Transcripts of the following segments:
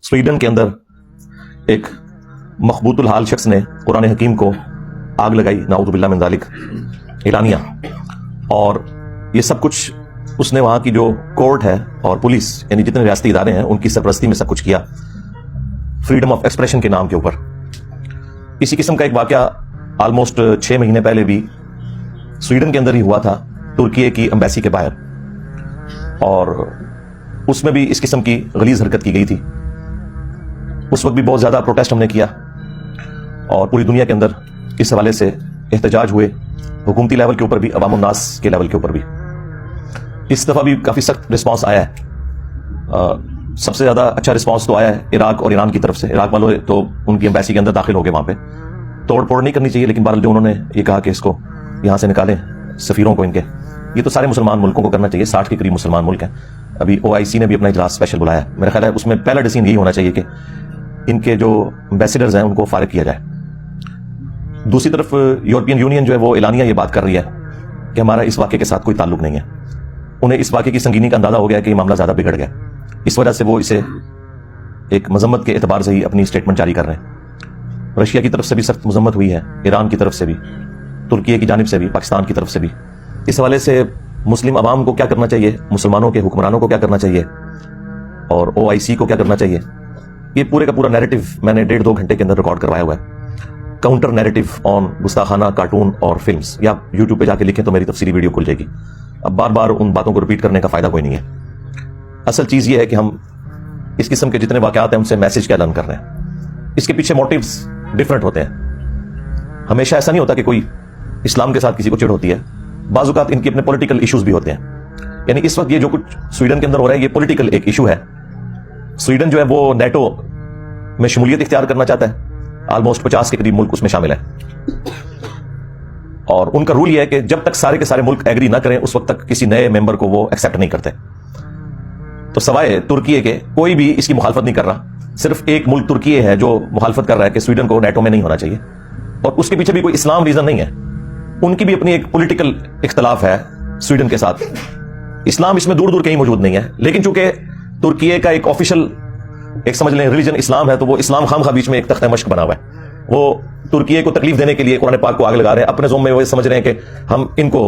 Sweden के अंदर एक मखबूतुल हाल शख्स ने कुरान हकीम को आग लगाई, नाउज़ुबिल्लाह मिन ज़ालिक, एलानिया। और ये सब कुछ उसने वहाँ की जो कोर्ट है और पुलिस यानी जितने रियासती इदारे हैं उनकी सरपरस्ती में सब कुछ किया, फ्रीडम ऑफ एक्सप्रेशन के नाम के ऊपर। इसी किस्म का एक वाकया ऑलमोस्ट 6 महीने पहले भी स्वीडन के अंदर ही हुआ था, तुर्की की एम्बेसी के बाहर, और उसमें भी इस किस्म की गलीज हरकत की गई थी। उस वक्त भी बहुत ज़्यादा प्रोटेस्ट हमने किया और पूरी दुनिया के अंदर इस हवाले से एहतजाज हुए, हुकूमती लेवल के ऊपर भी, अवाम उन्नास के लेवल के ऊपर भी। इस दफ़ा भी काफ़ी सख्त रिस्पांस आया है। सबसे ज़्यादा अच्छा रिस्पांस तो आया है इराक और ईरान की तरफ से। इराक वालों तो उनकी एम्बेसी के अंदर दाखिल हो गए, वहाँ पे तोड़ फोड़ नहीं करनी चाहिए, लेकिन बहरहाल जो उन्होंने ये कहा कि इसको यहाँ से निकालें सफ़ीरों को इनके, ये तो सारे मुसलमान मुल्कों को करना चाहिए। 60 के करीब मुसलमान मुल्क हैं। अभी OIC ने भी अपना इजलास स्पेशल बुलाया है। मेरा ख्याल है उसमें पहला डिसीजन यही होना चाहिए कि इनके जो एम्बेसडर्स हैं उनको फारिग किया जाए। दूसरी तरफ यूरोपियन यूनियन जो है वो एलानिया ये बात कर रही है कि हमारा इस वाक़े के साथ कोई ताल्लुक नहीं है। उन्हें इस वाक़े की संगीनी का अंदाजा हो गया कि ये मामला ज़्यादा बिगड़ गया, इस वजह से वो इसे एक मजम्मत के एतबार से ही अपनी स्टेटमेंट जारी कर रहे हैं। रशिया की तरफ से भी सख्त मजम्मत हुई है, ईरान की तरफ से भी, तुर्की की जानिब से भी, पाकिस्तान की तरफ से भी। इस हवाले से मुस्लिम अवाम को क्या करना चाहिए, मुसलमानों के हुक्मरानों को क्या करना चाहिए और OIC को क्या करना चाहिए, ये पूरे का पूरा नैरेटिव मैंने 1.5-2 घंटे के अंदर रिकॉर्ड करवाया हुआ है। काउंटर नैरेटिव ऑन गुस्ताखाना कार्टून और फिल्म्स, या यूट्यूब पे जाके लिखें तो मेरी तफसीली वीडियो खुल जाएगी। अब बार बार उन बातों को रिपीट करने का फायदा कोई नहीं है। असल चीज ये है कि हम इस किस्म के जितने वाकयात हैं उनसे मैसेज क्या ऐलान कर रहे हैं। इसके पीछे मोटिव्स डिफरेंट होते हैं। हमेशा ऐसा नहीं होता कि कोई इस्लाम के साथ किसी को चिढ़ होती है, बाज़ औक़ात इनके अपने पॉलिटिकल इश्यूज भी होते हैं। यानी इस वक्त ये जो कुछ स्वीडन के अंदर हो रहा है ये पॉलिटिकल एक इशू है। स्वीडन जो है वो नेटो में शमूलियत इख्तियार करना चाहता है, ऑलमोस्ट 50 के करीब मुल्क उसमें शामिल है, और उनका रूल ये है कि जब तक सारे के सारे मुल्क एग्री ना करें उस वक्त तक किसी नए मेंबर को वो एक्सेप्ट नहीं करते। तो सवाए तुर्की के कोई भी इसकी मुखालफत नहीं कर रहा। सिर्फ एक मुल्क तुर्की है जो मुखालफत कर रहा है कि स्वीडन को नेटो में नहीं होना चाहिए, और उसके पीछे भी कोई इस्लाम रीजन नहीं है। उनकी भी अपनी एक पॉलिटिकल इख्तलाफ है स्वीडन के साथ। इस्लाम इसमें दूर दूर कहीं मौजूद नहीं है, लेकिन चूंकि तुर्की का एक ऑफिशियल एक समझ लें रिलीजन इस्लाम है, तो वो इस्लाम खामखा बीच में एक तख्ता मश्क बना हुआ है। वो तुर्की को तकलीफ देने के लिए कुरान पाक को आग लगा रहे हैं, अपने ज़ोम में वो समझ रहे हैं कि हम इनको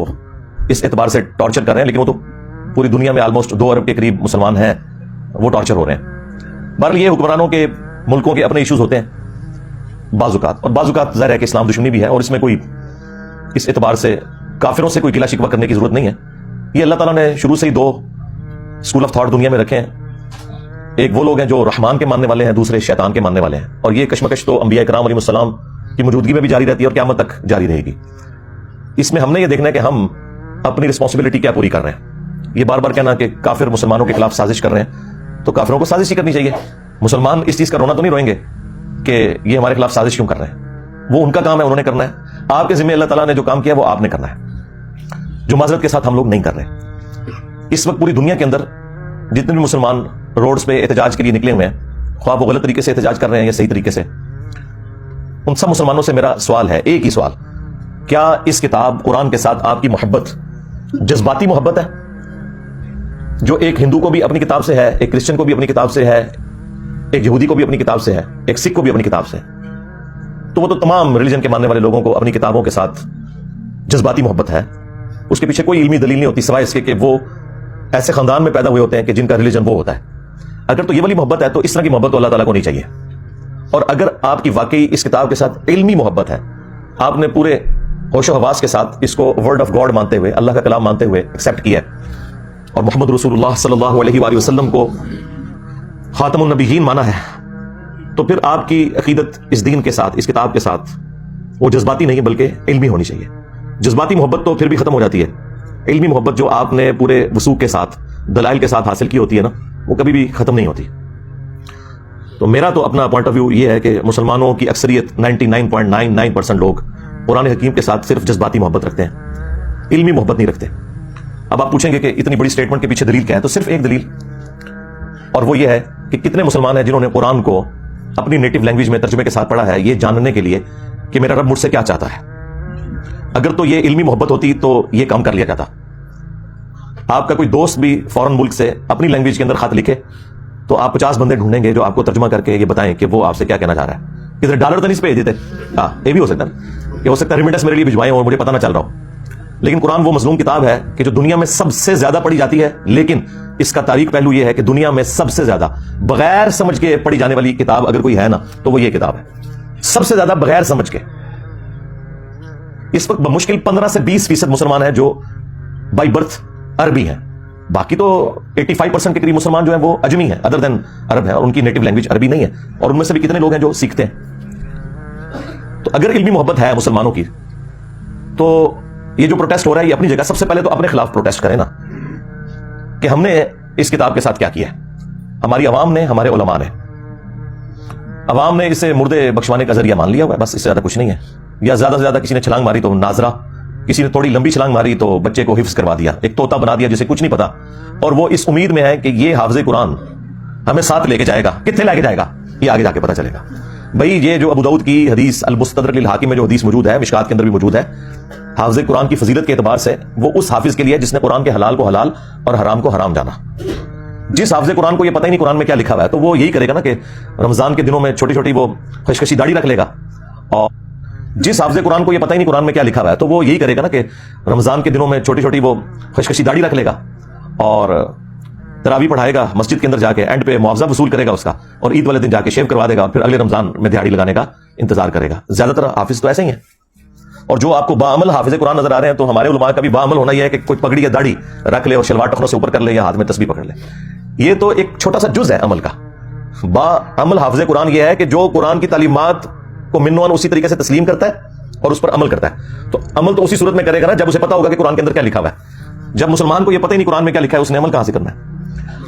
इस एतबार से टॉर्चर कर रहे हैं, लेकिन वो तो पूरी दुनिया में ऑलमोस्ट 2 अरब के करीब मुसलमान हैं, वो टॉर्चर हो रहे हैं। बहरहाल ये हुक्मरानों के मुल्कों के अपने इश्यूज होते हैं बाज़ औक़ात ज़ाहिर है कि इस्लाम दुश्मनी भी है, और इसमें कोई इस एतबार से काफिरों से कोई गिला शिकवा करने की जरूरत नहीं है। ये अल्लाह ताला ने शुरू से ही 2 स्कूल ऑफ थॉट दुनिया में रखे हैं। एक वो लोग हैं जो रहमान के मानने वाले हैं, दूसरे शैतान के मानने वाले हैं, और ये कशमकश तो अंबिया इकराम अलैहिस्सलाम की मौजूदगी में भी जारी रहती है और क़यामत तक जारी रहेगी। इसमें हमने ये देखना है कि हम अपनी रिस्पॉन्सिबिलिटी क्या पूरी कर रहे हैं। ये बार बार कहना कि काफिर मुसलमानों के खिलाफ साजिश कर रहे हैं, तो काफिरों को साजिश ही करनी चाहिए। मुसलमान इस चीज का रोना तो नहीं रोएंगे कि ये हमारे खिलाफ साजिश क्यों कर रहे हैं। वो उनका काम है, उन्होंने करना है। आपके जिम्मे अल्लाह ताला ने जो काम किया वो आपने करना है, जो माजरत के साथ हम लोग नहीं कर रहे। इस वक्त पूरी दुनिया के अंदर जितने भी मुसलमान रोड्स पे एहतजाज के लिए निकले हुए हैं, ख्वाह वो गलत तरीके से एहतजाज कर रहे हैं या सही तरीके से, उन सब मुसलमानों से मेरा सवाल है, एक ही सवाल, क्या इस किताब कुरान के साथ आपकी मोहब्बत जज्बाती मोहब्बत है, जो एक हिंदू को भी अपनी किताब से है, एक क्रिश्चियन को भी अपनी किताब से है, एक यहूदी को भी अपनी किताब से है, एक सिख को भी अपनी किताब से है? तो वो तो तमाम रिलीजन के मानने वाले लोगों को अपनी किताबों के साथ जज्बाती मोहब्बत है। उसके पीछे कोई इल्मी दलील नहीं होती सिवाय इसके कि वो ऐसे खानदान में पैदा हुए होते हैं कि जिनका रिलीजन वो होता है। अगर तो ये वाली मोहब्बत है तो इस तरह की मोहब्बत तो अल्लाह ताला को नहीं चाहिए। और अगर आपकी वाकई इस किताब के साथ इल्मी मोहब्बत है, आपने पूरे होशो हवास के साथ इसको वर्ड ऑफ गॉड मानते हुए, अल्लाह का कलाम मानते हुए एक्सेप्ट किया और मोहम्मद रसूलुल्लाह सल्लल्लाहु अलैहि वसल्लम को खातमुन नबीयीन माना है, तो फिर आपकी अकीदत इस दीन के साथ, इस किताब के साथ वो जज्बाती नहीं बल्कि इल्मी होनी चाहिए। जज्बाती मोहब्बत तो फिर भी खत्म हो जाती है, इल्मी मोहब्बत जो आपने पूरे वसूख के साथ, दलाइल के साथ हासिल की होती है ना, वो कभी भी खत्म नहीं होती। तो मेरा तो अपना पॉइंट ऑफ व्यू ये है कि मुसलमानों की अक्सरियत 99.99% लोग कुरान हकीम के साथ सिर्फ जज्बाती मोहब्बत रखते हैं, इल्मी मोहब्बत नहीं रखते। अब आप पूछेंगे कि इतनी बड़ी स्टेटमेंट के पीछे दलील क्या है, तो सिर्फ एक दलील, और वो ये है कि कितने मुसलमान हैं जिन्होंने कुरान को अपनी नेटिव लैंग्वेज में तर्जुमे के साथ पढ़ा है, ये जानने के लिए कि मेरा रब मुझसे क्या चाहता है। अगर तो ये इल्मी मोहब्बत होती तो ये काम कर लिया जाता। आपका कोई दोस्त भी फॉरेन मुल्क से अपनी लैंग्वेज के अंदर खत लिखे تو آپ 50 بندے ڈھونڈیں گے جو آپ کو ترجمہ کر کے یہ بتائیں کہ وہ آپ سے کیا کہنا چاہ رہا ہے. کدھر ڈالر تو نہیں بھیج دیتے. ہاں یہ بھی ہو سکتا ہے, یہ ہو سکتا ہے ریمیٹنس میرے لیے بھجوائیں اور مجھے پتہ نہ چل رہا ہو. لیکن قرآن وہ مظلوم کتاب ہے کہ جو دنیا میں سب سے زیادہ پڑھی جاتی ہے, لیکن اس کا تاریخ پہلو یہ ہے کہ دنیا میں سب سے زیادہ بغیر سمجھ کے پڑھی جانے والی کتاب اگر کوئی ہے نا تو وہ یہ کتاب ہے. سب سے زیادہ بغیر سمجھ کے. اس وقت بمشکل 15 سے 20% مسلمان ہیں جو بائی برتھ عربی ہیں. باقی تو 85% کے قریب مسلمان جو ہیں وہ اجمی ہیں, ادر دین عرب ہیں, اور ان کی نیٹو لینگویج عربی نہیں ہے. اور ان میں سے بھی کتنے لوگ ہیں جو سیکھتے ہیں. تو اگر علمی محبت ہے مسلمانوں کی تو یہ جو پروٹیسٹ ہو رہا ہے یہ اپنی جگہ سب سے پہلے تو اپنے خلاف پروٹیسٹ کریں نا, کہ ہم نے اس کتاب کے ساتھ کیا کیا ہے. ہماری عوام نے, ہمارے علماء نے, عوام نے اسے مردے بخشوانے کا ذریعہ مان لیا ہوا ہے, بس اس سے زیادہ کچھ نہیں ہے. یا زیادہ سے زیادہ کسی نے چھلانگ ماری تو ناظرہ, کسی نے تھوڑی لمبی چھلانگ ماری تو بچے کو حفظ کروا دیا, ایک طوطا بنا دیا جسے کچھ نہیں پتا, اور وہ اس امید میں ہے کہ یہ حافظ قرآن ہمیں ساتھ لے کے جائے گا. کتنے لے کے جائے گا یہ آگے جا کے پتا چلے گا. بھائی یہ جو ابو داؤد کی حدیث المستدرک للحاکم میں جو حدیث موجود ہے, مشکات کے اندر بھی موجود ہے, حافظ قرآن کی فضیلت کے اعتبار سے وہ اس حافظ کے لیے جس نے قرآن کے حلال کو حلال اور حرام کو حرام جانا. جس حافظ قرآن کو یہ پتہ ہی نہیں قرآن میں کیا لکھا ہوا ہے تو وہ یہی کرے گا نا کہ رمضان کے دنوں میں چھوٹی چھوٹی وہ خشخشی داڑھی رکھ لے گا. اور جس حافظ قرآن کو یہ پتہ ہی نہیں قرآن میں کیا لکھا ہوا ہے تو وہ یہی کرے گا نا کہ رمضان کے دنوں میں چھوٹی چھوٹی وہ خشخشی داڑھی رکھ لے گا اور تراویح پڑھائے گا مسجد کے اندر جا کے, اینڈ پہ معاوضہ وصول کرے گا اس کا, اور عید والے دن جا کے شیو کروا دے گا, اور پھر اگلے رمضان میں دہاڑی لگانے کا انتظار کرے گا. زیادہ تر حافظ تو ایسے ہی ہیں. اور جو آپ کو باعمل حافظ قرآن نظر آ رہے ہیں تو ہمارے علماء کا بھی باعمل ہونا یہ ہے کہ کوئی پگڑی یا داڑھی رکھ لے اور شلوار ٹخنوں سے اوپر کر لے یا ہاتھ میں تسبیح پکڑ لے. یہ تو ایک چھوٹا سا جز ہے عمل کا. باعمل حافظ قرآن یہ ہے کہ جو قرآن کی تعلیمات کو منوان اسی طریقے سے تسلیم کرتا ہے اور اس پر عمل کرتا ہے. تو عمل تو اسی صورت میں کرے گا نا جب اسے پتا ہوگا کہ قرآن کے اندر کیا لکھا ہوا ہے. جب مسلمان کو یہ پتہ ہی نہیں قرآن میں کیا لکھا ہے اس نے عمل کہاں سے کرنا ہے.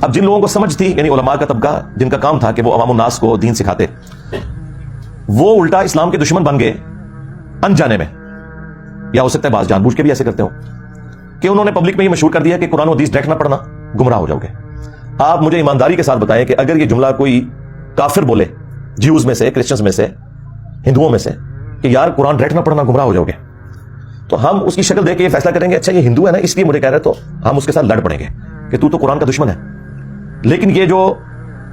اب جن لوگوں کو سمجھ تھی, یعنی علماء کا طبقہ جن کا کام تھا کہ وہ عوام الناس کو دین سکھاتے, وہ الٹا اسلام کے دشمن بن گئے انجانے میں, یا ہو سکتا ہے بعض جان بوجھ کے بھی ایسے کرتے ہو کہ انہوں نے پبلک میں یہ مشہور کر دیا کہ قرآن و حدیث ڈائریکٹ نہ پڑھنا, گمراہ ہو جاؤ گے. آپ مجھے ایمانداری کے ساتھ بتائیں کہ اگر یہ جملہ کوئی کافر بولے, جیوز میں سے, کرسچنز میں سے, ہندوؤں میں سے, کہ یار قرآن ڈائریکٹ نہ پڑھنا گمراہ ہو جاؤ گے, تو ہم اس کی شکل دیکھ کے یہ فیصلہ کریں گے اچھا یہ ہندو ہے نا اس لیے مجھے کہہ رہے, تو ہم اس کے ساتھ لڑ پڑیں گے کہ تو قرآن کا دشمن ہے. لیکن یہ جو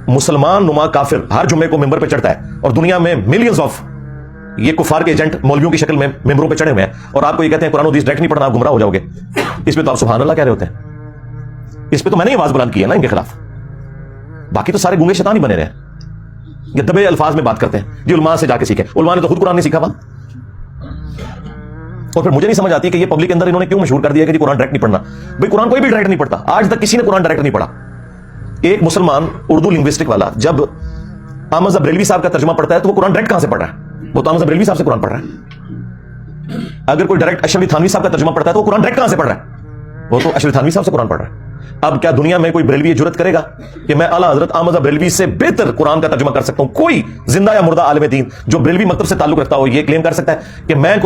مسلمان نما کافر ہر جمعے کو ممبر پہ چڑھتا ہے اور دنیا میں ملینز آف یہ کفار کے ایجنٹ مولویوں کی شکل میں ممبروں پہ چڑھے ہوئے ہیں, اور آپ کو یہ کہتے ہیں قرآن و حدیث ڈائریکٹ نہیں پڑھنا آپ گمراہ ہو جاؤ گے, اس پہ تو آپ سبحان اللہ کہہ رہے ہوتے ہیں. اس پہ تو میں نے آواز بلند کی ہے نا ان کے خلاف. باقی تو سارے گونگے شیطان ہی بنے رہے ہیں, یہ دبے الفاظ میں بات کرتے ہیں. جی علماء سے جا کے سیکھے, علماء نے تو خود قرآن نہیں سیکھا ہوا. اور پھر مجھے نہیں سمجھ آتی کہ یہ پبلک کے اندر انہوں نے کیوں مشہور کر دیا کہ جی قرآن ڈائریکٹ نہیں پڑھنا. بھائی قرآن کوئی بھی ڈائریکٹ نہیں پڑھتا, آج تک کسی نے قرآن ڈائریکٹ نہیں پڑھا. ایک مسلمان اردو لنگوسٹک والا جب احمد بریلوی صاحب کا ترجمہ پڑھتا ہے تو وہ قرآن ڈائریکٹ کہاں سے پڑھ رہا ہے؟ وہ تو احمد بریلوی صاحب سے قرآن پڑھ رہا ہے. اگر کوئی ڈائریکٹ اشرفی تھانوی صاحب کا ترجمہ پڑھتا ہے تو وہ قرآن ڈائریکٹ کہاں سے پڑھ رہا ہے؟ وہ تو اشرفی تھانوی صاحب سے قرآن پڑھ رہا ہے. اب کیا دنیا میں کوئی بریلوی جرت کرے گا کہ میں اعلیٰ حضرت احمد بریلوی سے بہتر قرآن کا ترجمہ کر سکتا ہوں؟ کوئی زندہ یا مردہ عالم دین جو بریلوی مکتب سے تعلق رکھتا ہو یہ کلیم کر سکتا ہے کہ میں